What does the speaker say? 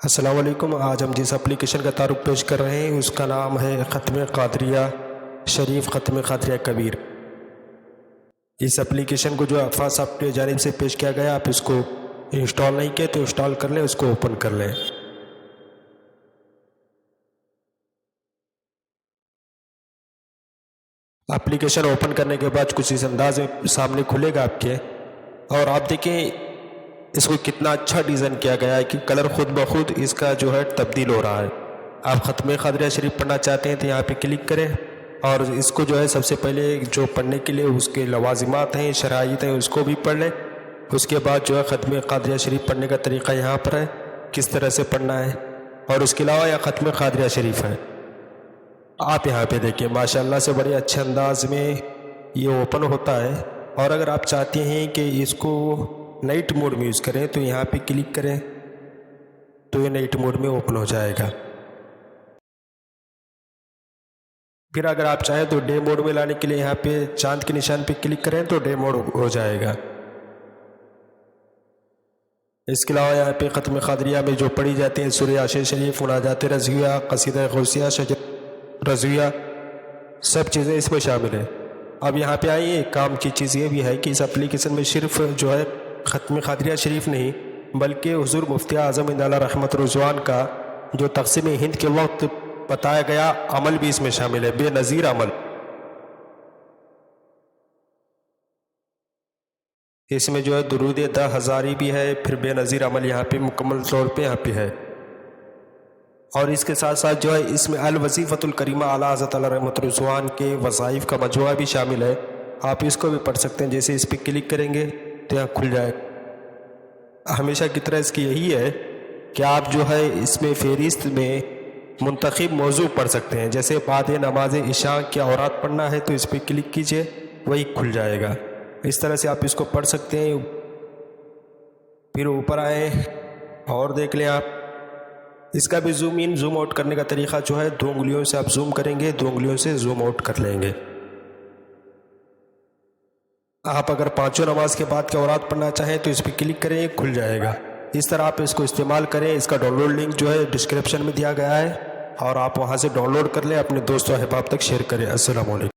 السلام علیکم۔ آج ہم جس اپلیکیشن کا تعارف پیش کر رہے ہیں اس کا نام ہے ختم قادریہ شریف، ختم قادریہ کبیر۔ اس اپلیکیشن کو جو عفان صاحب کی جانب سے پیش کیا گیا، آپ اس کو انسٹال نہیں کیے تو انسٹال کر لیں، اس کو اوپن کر لیں۔ اپلیکیشن اوپن کرنے کے بعد کچھ اس انداز میں سامنے کھلے گا آپ کے، اور آپ دیکھیں اس کو کتنا اچھا ڈیزائن کیا گیا ہے کہ کلر خود بخود اس کا جو ہے تبدیل ہو رہا ہے۔ آپ ختم قادریہ شریف پڑھنا چاہتے ہیں تو یہاں پہ کلک کریں، اور اس کو جو ہے سب سے پہلے جو پڑھنے کے لیے اس کے لوازمات ہیں، شرائط ہیں، اس کو بھی پڑھ لیں۔ اس کے بعد جو ہے ختم قادریہ شریف پڑھنے کا طریقہ یہاں پر ہے، کس طرح سے پڑھنا ہے، اور اس کے علاوہ یہ ختم قادریہ شریف ہے۔ آپ یہاں پہ دیکھیں ماشاءاللہ سے بڑے اچھے انداز میں یہ اوپن ہوتا ہے۔ اور اگر آپ چاہتے ہیں کہ اس کو نائٹ موڈ میں یوز کریں تو یہاں پہ کلک کریں تو یہ نائٹ موڈ میں اوپن ہو جائے گا۔ پھر اگر آپ چاہیں تو ڈے موڈ میں لانے کے لیے یہاں پہ چاند کے نشان پہ کلک کریں تو ڈے موڈ ہو جائے گا۔ اس کے علاوہ یہاں پہ ختم قادریہ میں جو پڑھی جاتی ہیں سورہ یاسین شریف، مناجات رضویہ، قصیدہ غوثیہ، شجر رضویہ، سب چیزیں اس میں شامل ہیں۔ اب یہاں پہ آئیے، ایک کام کی چیز یہ بھی ہے کہ اس اپلیکیشن میں صرف جو ہے ختم قادریہ شریف نہیں بلکہ حضور مفتی اعظم انداللہ رحمت رضوان کا جو تقسیم ہند کے وقت بتایا گیا عمل بھی اس میں شامل ہے، بے نظیر عمل۔ اس میں جو ہے درود 10,000 بھی ہے، پھر بے نظیر عمل یہاں پہ مکمل طور پہ یہاں پہ ہے۔ اور اس کے ساتھ ساتھ جو ہے اس میں الوظیفۃ الکریمہ اعلیٰ حضرت علیہ رحمت رضوان کے وظائف کا مجموعہ بھی شامل ہے، آپ اس کو بھی پڑھ سکتے ہیں۔ جیسے اس پہ کلک کریں گے تو یہاں کھل جائے۔ ہمیشہ کی طرح اس کی یہی ہے کہ آپ جو ہے اس میں فہرست میں منتخب موضوع پڑھ سکتے ہیں۔ جیسے بعد نماز عشاء کیا اورات پڑھنا ہے تو اس پہ کلک کیجئے، وہی کھل جائے گا۔ اس طرح سے آپ اس کو پڑھ سکتے ہیں۔ پھر اوپر آئیں اور دیکھ لیں آپ اس کا بھی زوم ان زوم آؤٹ کرنے کا طریقہ جو ہے 2 انگلیوں سے آپ زوم کریں گے، 2 انگلیوں سے زوم آؤٹ کر لیں گے۔ آپ اگر 5 نماز کے بعد کے اورات پڑھنا چاہیں تو اس پہ کلک کریں، کھل جائے گا۔ اس طرح آپ اس کو استعمال کریں۔ اس کا ڈاؤن لوڈ لنک جو ہے ڈسکرپشن میں دیا گیا ہے، اور آپ وہاں سے ڈاؤن لوڈ کر لیں، اپنے دوست و احباب تک شیئر کریں۔ السلام علیکم۔